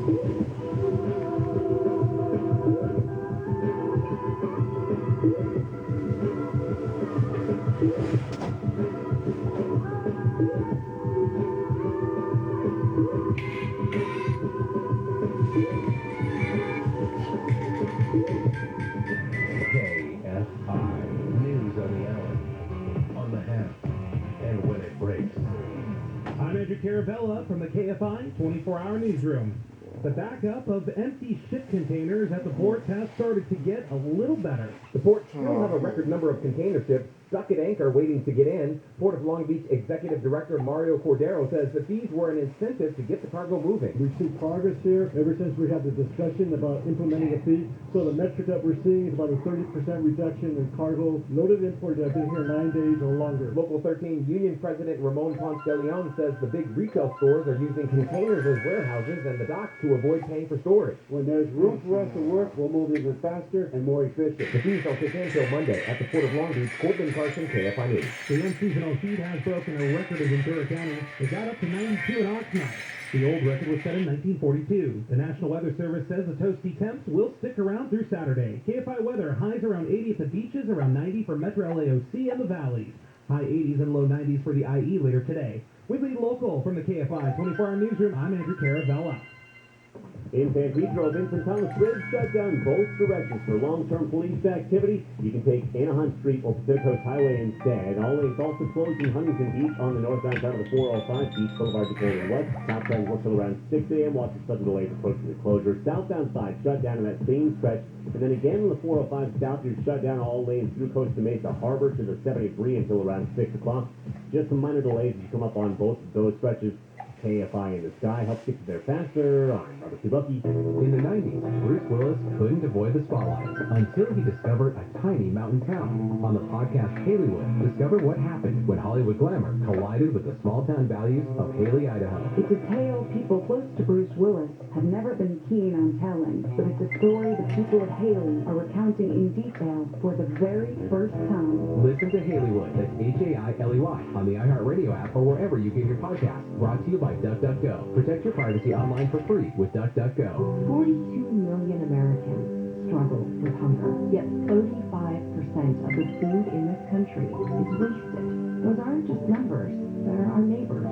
KFI, news on the hour, on the half, and when it breaks. I'm Andrew Carabella from the KFI 24-hour newsroom. The backup of empty ship containers at the port has started to get a little better. The port still have a record number of container ships stuck at anchor waiting to get in. Port of Long Beach Executive Director Mario Cordero says that these were an incentive to get the cargo moving. We see progress here ever since we had the discussion about implementing a fee. So the metric that we're seeing is about a 30% reduction in cargo loaded imports that have been here 9 days or longer. Local 13 Union President Ramon Ponce de Leon says the big retail stores are using containers as warehouses and the docks to avoid paying for storage. When there's room for us to work, we'll move even faster and more efficient. The fees don't kick in until Monday at the Port of Long Beach. Corbin Carson, KFI News. The unseasonal heat has broken a record in Ventura County. It got up to 92 in Oxnard. The old record was set in 1942. The National Weather Service says the toasty temps will stick around through Saturday. KFI weather, highs around 80 at the beaches, around 90 for Metro LAOC and the valleys. High 80s and low 90s for the IE later today. With the local from the KFI 24-hour newsroom, I'm Andrew Carabella. In San Pedro, Vincent Thomas Bridge shut down both directions for long-term police activity. You can take Anaheim Street or Pacific Coast Highway instead. All lanes also closed in Huntington Beach on the northbound side of the 405 Beach Boulevard to Golden West. Southbound works till around 6 a.m. Watch the sudden delays approaching the closure. Southbound side shut down in that same stretch. And then again on the 405 South, you're shut down all lanes through Costa Mesa Harbor to the 73 until around 6 o'clock. Just some minor delays as you come up on both of those stretches. KFI in the sky helps get you there faster. I'm Robert C. Bucky. In the 90s, Bruce Willis couldn't avoid the spotlight until he discovered a tiny mountain town. On the podcast Haleywood, discover what happened when Hollywood glamour collided with the small-town values of Haley, Idaho. It's a tale people close to Bruce Willis have never been keen on telling, but it's a story the people of Haley are recounting in detail for the very first time. Listen to Haleywood, that's H-A-I-L-E-Y, on the iHeartRadio app or wherever you get your podcasts. Brought to you by DuckDuckGo. Protect your privacy online for free with DuckDuckGo. 42 million Americans struggle with hunger, yet 35% of the food in this country is wasted. Those aren't just numbers, they're our neighbors,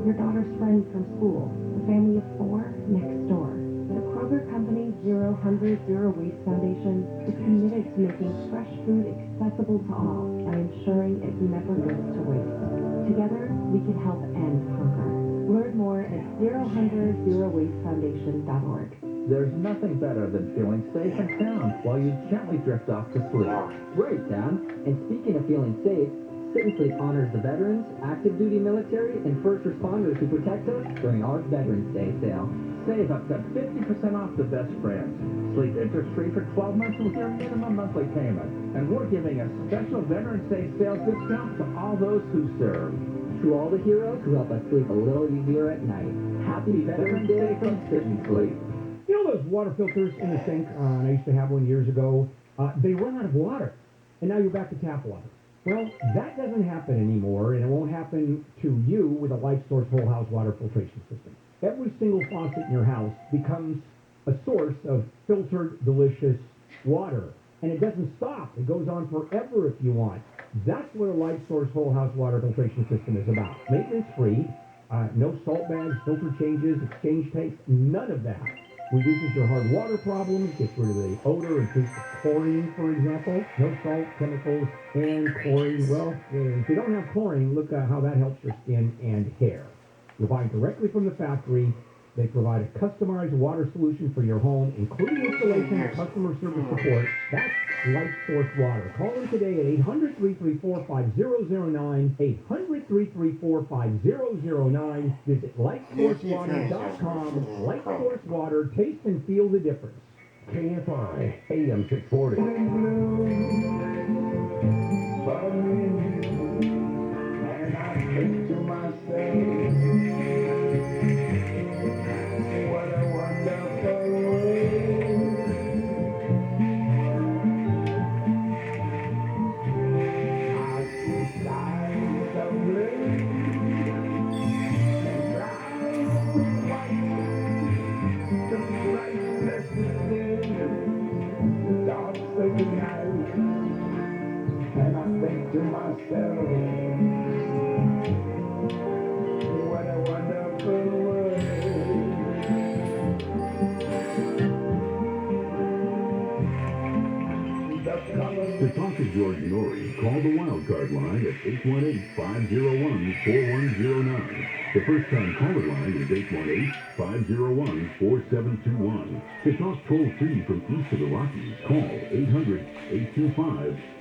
your daughter's friend from school, the family of 4 next door. The Kroger Company Zero Hunger, Zero Waste Foundation is committed to making fresh food accessible to all by ensuring it never goes to waste. Together, we can help end hunger. Learn more at ZeroHungerZeroWasteFoundation.org. There's nothing better than feeling safe and sound while you gently drift off to sleep. Great, Dad. And speaking of feeling safe, Sit and Sleep honors the veterans, active duty military, and first responders who protect us during our Veterans Day sale. Save up to 50% off the best brands. Sleep interest-free for 12 months with your minimum monthly payment. And we're giving a special Veterans Day sales discount to all those who serve. To all the heroes who help us sleep a little easier at night. Happy Veterans Day from Sit and Sleep. You know those water filters in the sink? I used to have one years ago. They run out of water, and now you're back to tap water. Well, that doesn't happen anymore, and it won't happen to you with a Life Source Whole House Water Filtration System. Every single faucet in your house becomes a source of filtered, delicious water. And it doesn't stop. It goes on forever if you want. That's what a Life Source Whole House Water Filtration System is about. Maintenance-free, no salt bags, filter changes, exchange tanks, none of that. Reduces your hard water problems, gets rid of the odor and taste of chlorine, for example. No salt, chemicals, and chlorine. Well, if you don't have chlorine, look how that helps your skin and hair. You're buying directly from the factory. They provide a customized water solution for your home, including installation and customer service support. That's Life Source Water. Call them today at 800-334-5009, 800-334-5009. Visit LifeSourceWater.com. Life Source Water. Taste and feel the difference. KFI, AM 640. And I think to myself, what a wonderful world. I see skies of blue and clouds of white. The every night, and I think to myself, what a wonderful world. To talk to George Norrie, call the wildcard line at 818-501-4109. The first-time caller line is 818-501-4721. To talk toll-free from east of the Rockies, call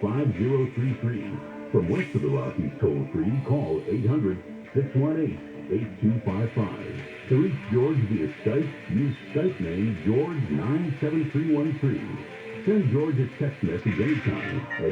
800-825-5033. From west of the Rockies toll-free, call 800-618-8255. To reach George via Skype, use Skype name George97313. Send George a text message anytime at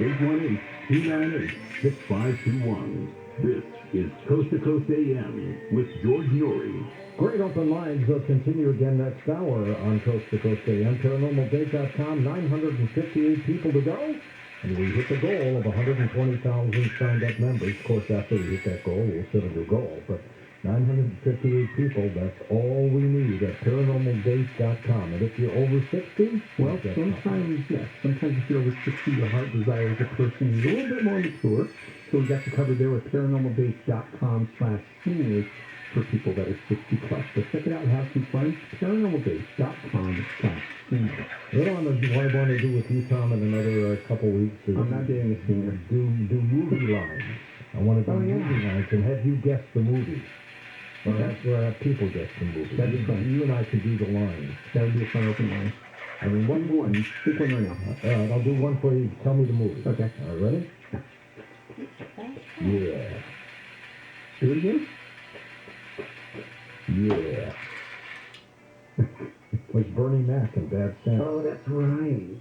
818-298-6521. This is Coast to Coast AM with George Norrie. Great open lines will continue again next hour on Coast to Coast AM. ParanormalDate.com, 958 people to go. And we hit the goal of 120,000 signed up members. Of course, after we hit that goal, we'll set a new goal. But 958 people, that's all we need at ParanormalDate.com. And if you're over 60, well, sometimes, yes. Sometimes if you're over 60, your heart desires a person who's a little bit more mature. So we got you covered there with ParanormalDate.com/seniors for people that are 60 plus. So check it out and have some fun. ParanormalDate.com/seniors. What I want to do with you, Tom, in another couple weeks is I'm not getting a senior. do movie lines. I want to do movie lines and have you guess the movie. Well, that's where I have people guess the movie. That'd be fun. You and I could do the lines. That would be a fun open line. I mean, one. Pick one right now. All right, I'll do one for you. Tell me the movie. Okay. All right, ready? Yeah. Do it again? Yeah. Was Bernie Mac in Bad Sense. Oh, that's right.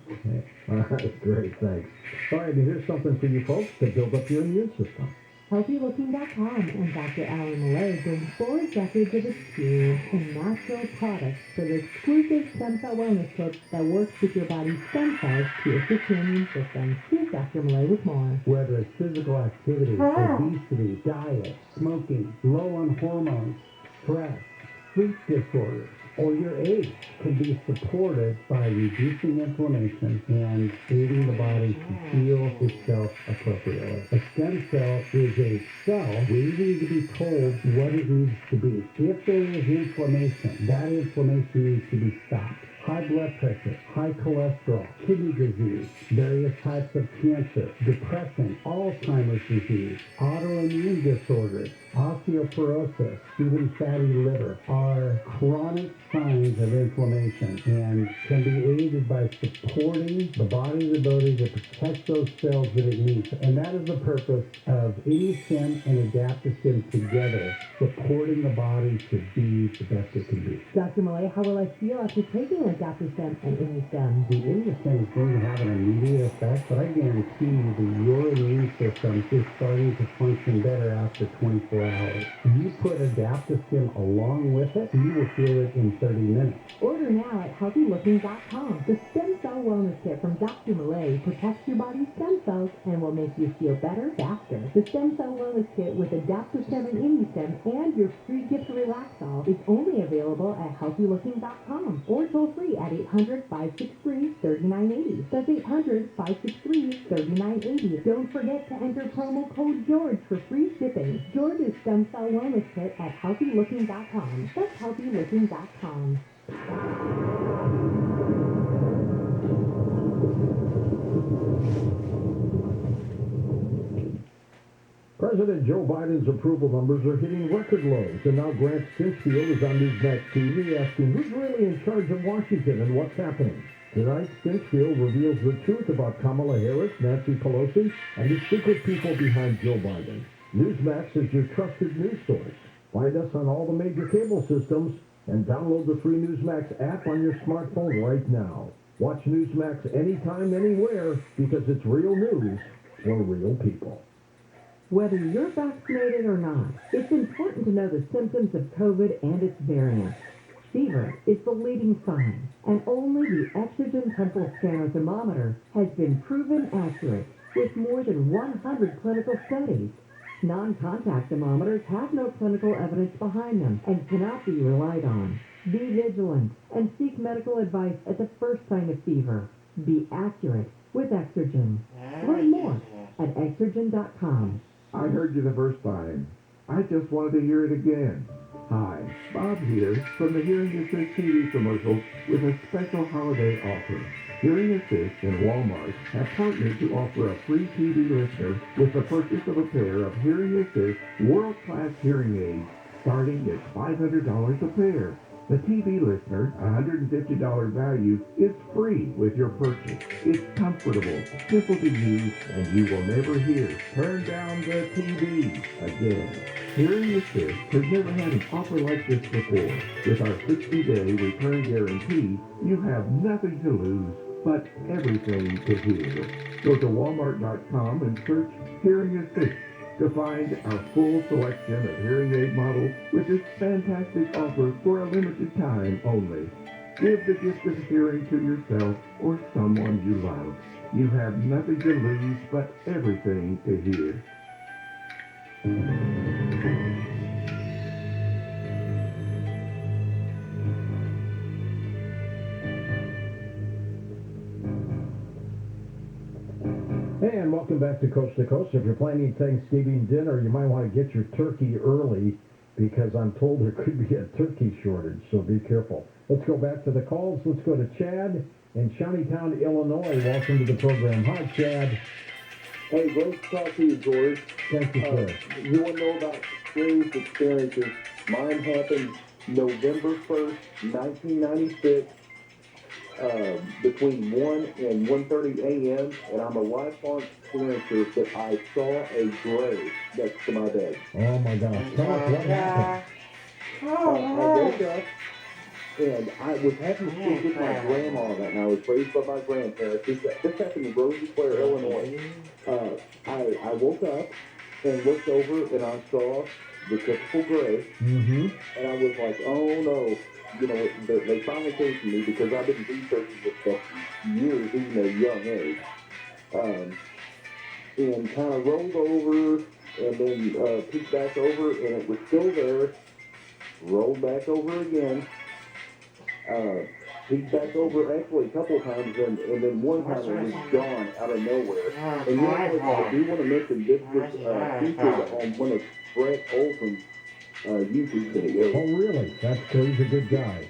All right, great, thanks. All right, and here's something for you folks to build up your immune system. HealthyLooking.com and Dr. Alan Millay bring 4 decades of experience in natural products for the exclusive stem cell wellness kit that works with your body's stem cells to assist your immune system. Here's Dr. Millay with more. Whether it's physical activity, obesity, diet, smoking, low on hormones, stress, sleep disorders, or your age can be supported by reducing inflammation and aiding the body to heal itself appropriately. A stem cell is a cell waiting to be told what it needs to be. If there is inflammation, that inflammation needs to be stopped. High blood pressure, high cholesterol, kidney disease, various types of cancer, depression, Alzheimer's disease, autoimmune disorders, osteoporosis, even fatty liver are chronic signs of inflammation and can be aided by supporting the body's ability to protect those cells that it needs. And that is the purpose of AnyStem and AdaptoStem together, supporting the body to be the best it can be. Dr. Millay, how will I feel after taking AdaptoStem and IndyStem? The IndyStem is going to have an immediate effect, but I guarantee you that your immune system is starting to function better after 24 hours. You put AdaptoStem along with it, you will feel it in 30 minutes. Order now at HealthyLooking.com. The Stem Cell Wellness Kit from Dr. Millay protects your body's stem cells and will make you feel better faster. The Stem Cell Wellness Kit with AdaptoStem and IndyStem and your free gift Relaxol is only available at HealthyLooking.com or toll free at 800-563-3980. That's 800-563-3980. Don't forget to enter promo code George for free shipping. George's Stem Cell Wellness Kit at HealthyLooking.com. That's HealthyLooking.com. President Joe Biden's approval numbers are hitting record lows, and now Grant Stinchfield is on Newsmax TV asking who's really in charge of Washington and what's happening. Tonight, Stinchfield reveals the truth about Kamala Harris, Nancy Pelosi, and the secret people behind Joe Biden. Newsmax is your trusted news source. Find us on all the major cable systems and download the free Newsmax app on your smartphone right now. Watch Newsmax anytime, anywhere, because it's real news for real people. Whether you're vaccinated or not, it's important to know the symptoms of COVID and its variants. Fever is the leading sign, and only the exogen temporal scanner thermometer has been proven accurate with more than 100 clinical studies. Non-contact thermometers have no clinical evidence behind them and cannot be relied on. Be vigilant and seek medical advice at the first sign of fever. Be accurate with Exergen. Learn more at Exergen.com. I heard you the first time. I just wanted to hear it again. Hi, Bob here from the Hearing Assist TV commercial with a special holiday offer. Hearing Assist and Walmart have partnered to offer a free TV listener with the purchase of a pair of Hearing Assist world-class hearing aids starting at $500 a pair. The TV listener, $150 value, is free with your purchase. It's comfortable, simple to use, and you will never hear "Turn down the TV" again. Hearing Assist has never had an offer like this before. With our 60-day return guarantee, you have nothing to lose, but everything to hear. Go to Walmart.com and search Hearing Assist to find our full selection of hearing aid models with this fantastic offer for a limited time only. Give the gift of hearing to yourself or someone you love. You have nothing to lose but everything to hear. And welcome back to Coast. If you're planning Thanksgiving dinner, you might want to get your turkey early because I'm told there could be a turkey shortage, so be careful. Let's go back to the calls. Let's go to Chad in Shawneetown, Illinois. Welcome to the program. Hi, Chad. Hey, great to talk to you, George. Thank you, sir. You want to know about strange experiences? Mine happened November 1st, 1996. Between 1 and 1:30 a.m., and I'm a lifelong experiencer that I saw a grave next to my bed. Oh, my gosh. Tell us what happened. I woke up, and I was having to sleep with my grandma that night. I was raised by my grandparents. This happened in Rosy Clare, Illinois. I woke up and looked over, and I saw the typical grave, and I was like, oh, no. You know, they finally came to me because I've been researching this stuff for years, even at a young age. And kind of rolled over and then peeked back over, and it was still there. Rolled back over again. Peeked back over actually a couple of times, and then one time it was gone out of nowhere. And you know, I do want to mention this was featured on one of Brett Olson's YouTube videos. Oh, really? That's good. He's a good guy.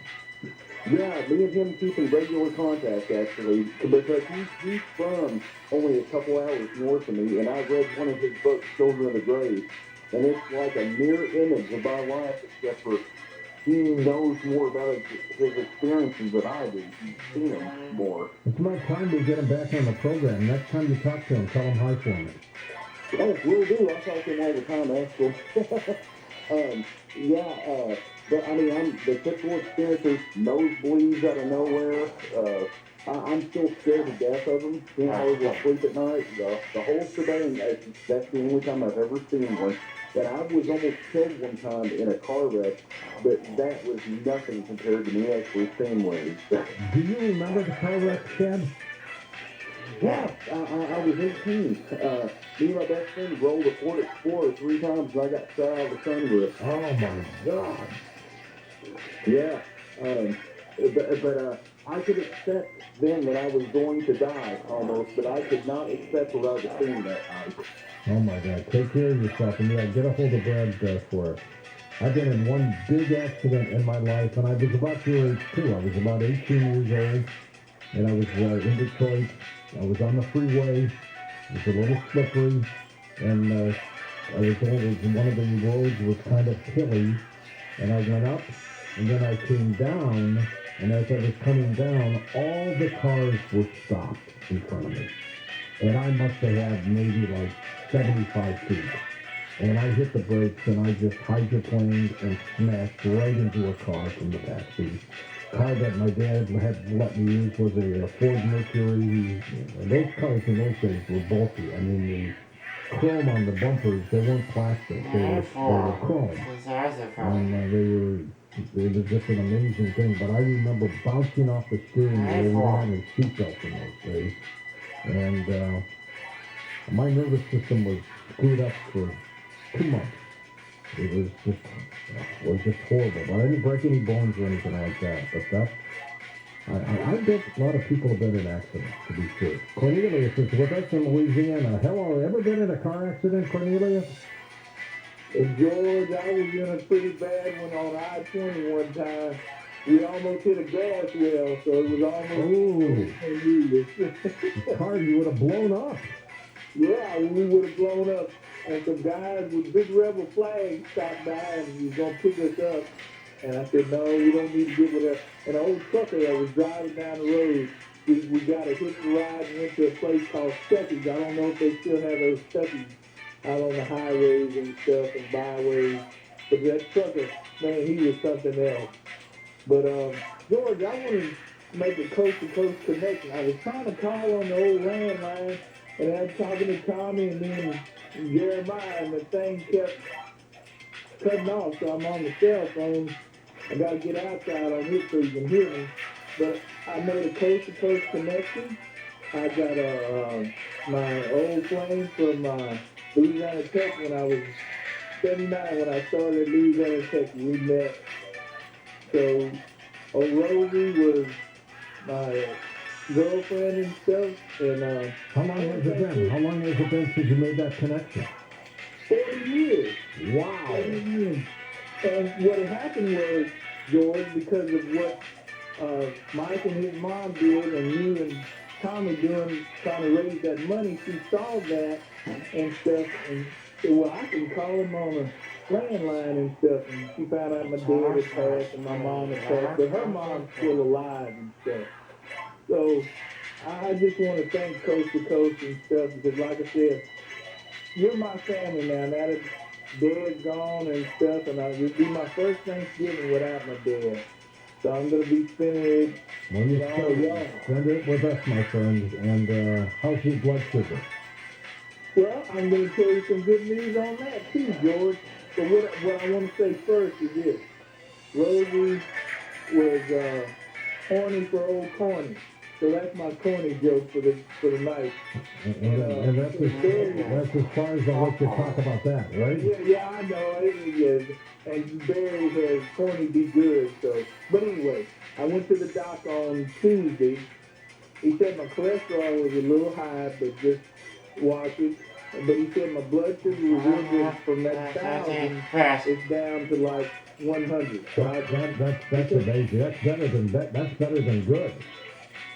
Yeah, me and him keep in regular contact, actually, because he's from only a couple hours north of me, and I read one of his books, Children of the Grave, and it's like a mirror image of my life, except for he knows more about his experiences than I do. He's seen them more. It's about time we get him back on the program. Next time you talk to him, tell him hi for me. Oh, will do. I talk to him all the time, actually. But I mean, I'm the typical experiences, nosebleeds out of nowhere. I'm still scared to death of them. Can't hardly sleep at night. The whole shebang, that's the only time I've ever seen one. And I was almost killed one time in a car wreck, but that was nothing compared to me actually seeing one. Do you remember the car wreck, Chad? Yeah, I was 18. Me and my best friend rolled a Ford Explorer 3 times, and I got shot out of the sunroof. Oh, my God. Yeah, but I could accept then that I was going to die, almost, but I could not accept what I was seeing that night. Oh, my God. Take care of yourself, and yeah, get a hold of Brad for us. I've been in one big accident in my life, and I was about your age, too. I was about 18 years old, and I was in Detroit. I was on the freeway. It was a little slippery, and I was over, one of the roads was kind of hilly, and I went up, and then I came down, and as I was coming down, all the cars were stopped in front of me. And I must have had maybe like 75 feet. And I hit the brakes, and I just hydroplaned and smashed right into a car from the back seat. Car that my dad had let me use was a Ford Mercury. Those cars in those days were bulky. I mean, the chrome on the bumpers, they weren't plastic. They were chrome. And it was just an amazing thing. But I remember bouncing off the steering wheel without a seatbelt in those days. And my nervous system was screwed up for 2 months. It was just horrible. But I didn't break any bones or anything like that. But I bet a lot of people have been in accidents, to be sure. Cornelius is with us in Louisiana. Hello, ever been in a car accident, Cornelius? And George, I was in a pretty bad one on I-20 one time. We almost hit a gas well, so it was almost... The car, you would have blown up. Yeah, we would have blown up. And some guys with big rebel flags stopped by and he was going to pick us up. And I said, no, we don't need to get with that. And an old trucker that was driving down the road, we got a hit and ride and went to a place called Stuckey's. I don't know if they still have those Stuckey's out on the highways and stuff and byways. But that trucker, man, he was something else. But, George, I want to make a coast-to-coast connection. I was trying to call on the old landline, and I was talking to Tommy and then Jeremiah, and the thing kept cutting off, so I'm on the cell phone. I got to get outside on this so you can hear me. But I made a coast-to-coast connection. I got my old flame from Louisiana Tech when I was 79, when I started at Louisiana Tech. We met. So, old Rosie was my girlfriend and stuff. And How long has it been? How long has it been since you made that connection? 40 years. Wow. 40 years. And what had happened was, George, because of what Mike and his mom did, and you and Tommy doing, trying to raise that money, she saw that and stuff, and said, well, I can call him on a landline and stuff, and she found out my dad had passed and my mom had passed, but her mom's still alive and stuff. So I just want to thank Coast to Coast and stuff, because like I said, you're my family now. Now that Dad's gone and stuff, and it'll be my first Thanksgiving without my dad. So I'm going to be spending it with all of y'all. Spend it with us, my friend. And how's your blood sugar? Well, I'm going to tell you some good news on that too, George. But what I want to say first is this. Rosie was horny for old corny. So that's my corny joke for the night. And that's as far as I'll let you talk about that, right? Yeah, I know. It is. And Barry has corny be good. So, but anyway, I went to the doc on Tuesday. He said my cholesterol was a little high, but just watch it. But he said my blood sugar was real good. From that 1,000, it's down to like 100. So that's amazing. That's better than good.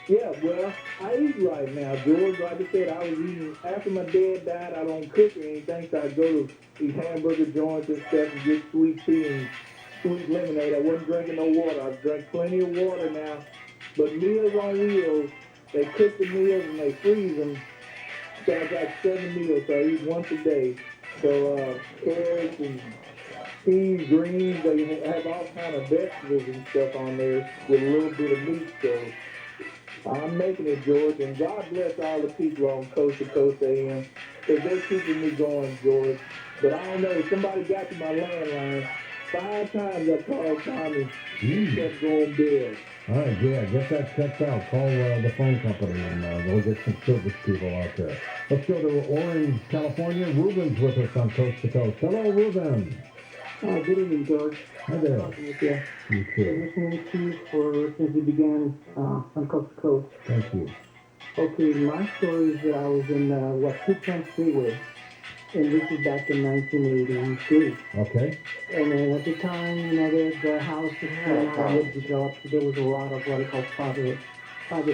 Yeah, well, I eat right now, George. Like I said, I was eating, after my dad died, I don't cook or anything, so I go to these hamburger joints and stuff and get sweet tea and sweet lemonade. I wasn't drinking no water. I've drank plenty of water now. But Meals on Wheels, they cook the meals and they freeze them. So I got 7 meals, so I eat once a day. So carrots and peas, greens, they have all kind of vegetables and stuff on there with a little bit of meat, so I'm making it, George, and God bless all the people on Coast to Coast AM, because they're keeping me going, George. But I don't know, somebody got to my landline. 5 times I called Tommy. He kept going dead. All right, yeah, get that checked out. Call the phone company, and we'll get some service people out there. Let's go to Orange, California. Ruben's with us on Coast to Coast. Hello, Ruben. Good evening, George. Hi there. Talking with you. You too. Listening to you since you began on Coast to Coast. Thank you. Okay, my story is that I was in 210 Freeway, and this is back in 1983. Okay. And then at the time, the house was developed, so there was a lot of what I call private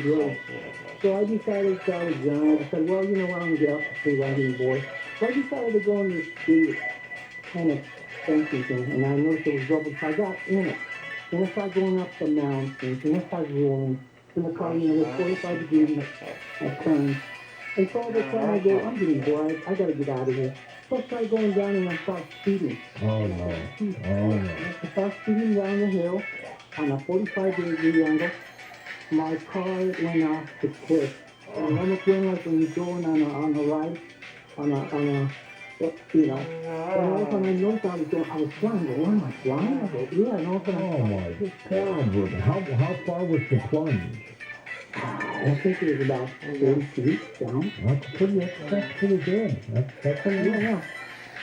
roads. So I decided, so I was young, I said, well, what, I'm going to get off the street riding boy. So I decided to go on the street, kind of fancy thing, and I noticed it was rubber, so I got in it. And I started going up the mountains, and I started rolling. In the car, there's 45 degrees, I turned. And so all the time I go, I'm getting bored, I gotta get out of here. So I started going down and I started speeding. Oh no. I started speeding down the hill on a 45-degree angle. My car went off the cliff. And I'm feeling like when you're going on a ride, and all of a sudden I noticed I was flying. Where am I flying? I go, yeah, and all of a sudden Oh my God, Ruben. How far was the plunge? I think it was about 30 feet down. That's pretty good. That's pretty good. Yeah.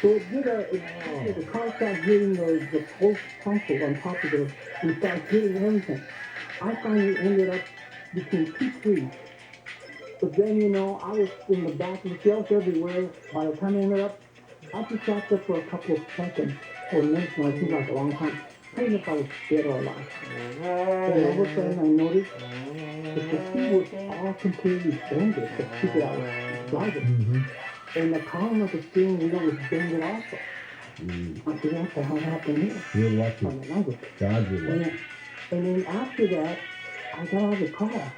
So the car started hitting the post puncture on top of it, and started hitting everything. I finally ended up between two trees. But then, you know, I was in the back of the shells everywhere. By the time I ended up, I just sat there for a couple of seconds or minutes, and it seemed like a long time. I didn't know if I was dead or alive. And all of a sudden I noticed that the seat was all completely bended, the seat that I was driving. And the column of the steering wheel was bended also. I said, what the hell happened here? You're lucky. God, you're lucky. And then after that, I got out of the car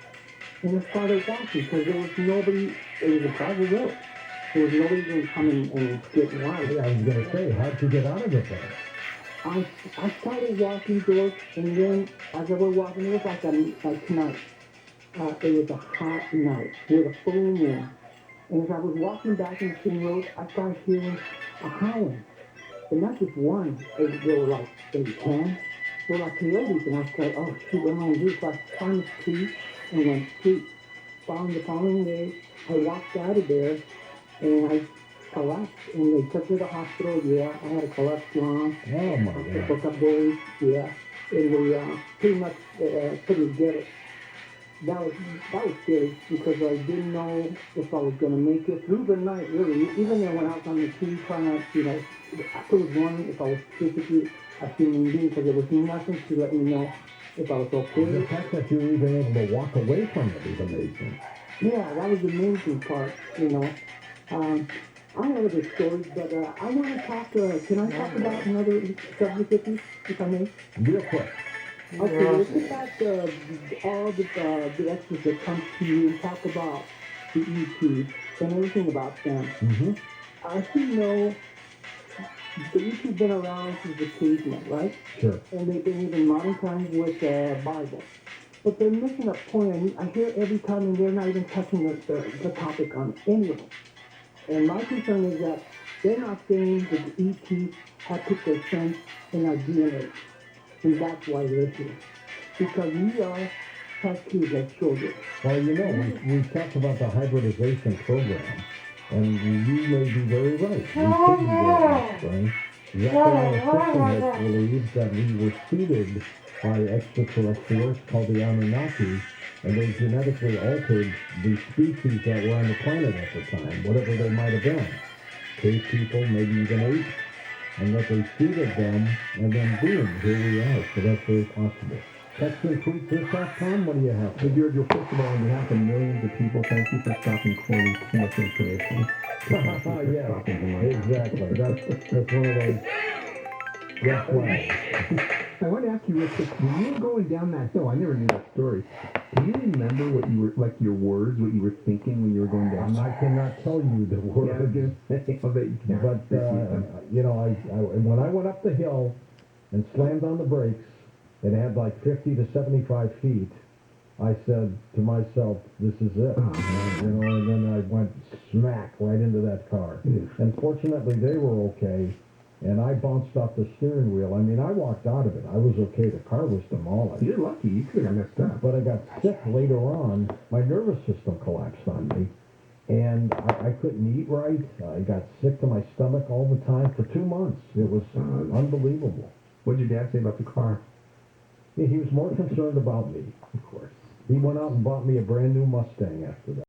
and I started walking because there was nobody, it was a private road. There was nobody going to come and get me out of it. Yeah, I was going to say, how'd you get out of it then? I started walking, George, and then as I was walking, it was like tonight. It was a hot night with a full moon. And as I was walking back in the same road, I started hearing a howling. And not just one, there were like maybe 10. They were like coyotes, and I was like, oh shoot, what am I going to do? So I climbed the tree and went straight. The following day, I walked out of there, and I collapsed, and they took me to the hospital. Yeah, I had a collapsed lung. Oh my God. I took a days, yeah, and they pretty much couldn't get it. That was scary because I didn't know if I was going to make it through the night, really. Even when I was on the tree trying to, you know, I was wondering if I was physically a human being because there was nothing to let me know if I was okay. The fact that you were even able to walk away from it is amazing. Yeah, that was the amazing part, you know. I have other stories, but I want to talk, can I talk about another subject if I may? Real quick. Okay, let's get back all the extras that come to you and talk about the ETs and everything about them. As you know, the ET's been around since the cavemen, right? Sure. And they've been even modern times with Bible. But they're missing a point. I hear every time, and they're not even touching the topic on any of them. And my concern is that they're not saying that the ETs have put their sense in our DNA. And that's why they're here. Because we are test tubes as children. Well, you know, we've talked about the hybridization program, and you may be very right. We should be doing this, right? That believes that we were seeded by extraterrestrials called the Anunnaki, and they genetically altered the species that were on the planet at the time, whatever they might have been. Cave people, maybe even apes. And that they seeded them, and then boom, here we are. So that's very possible. Text and tweet this.com. What do you have? Hey, Giorgio, first of all, on behalf of millions of people, thank you for stopping quoting too much information. Yeah, exactly. That's one of those red flags. I want to ask you real quick, when you were going down that hill, I never knew that story. Do you remember what you were, like your words, what you were thinking when you were going down? I cannot tell you the words. Yeah, I'll bet you can. But, you know, when I went up the hill and slammed on the brakes, it had like 50 to 75 feet. I said to myself, this is it. You know, and then I went smack right into that car. And fortunately, they were okay. And I bounced off the steering wheel. I mean, I walked out of it. I was okay. The car was demolished. You're lucky. You could have messed up. But I got sick later on. My nervous system collapsed on me. And I couldn't eat right. I got sick to my stomach all the time for 2 months. It was unbelievable. What did your dad say about the car? He was more concerned about me. Of course. He went out and bought me a brand new Mustang after that.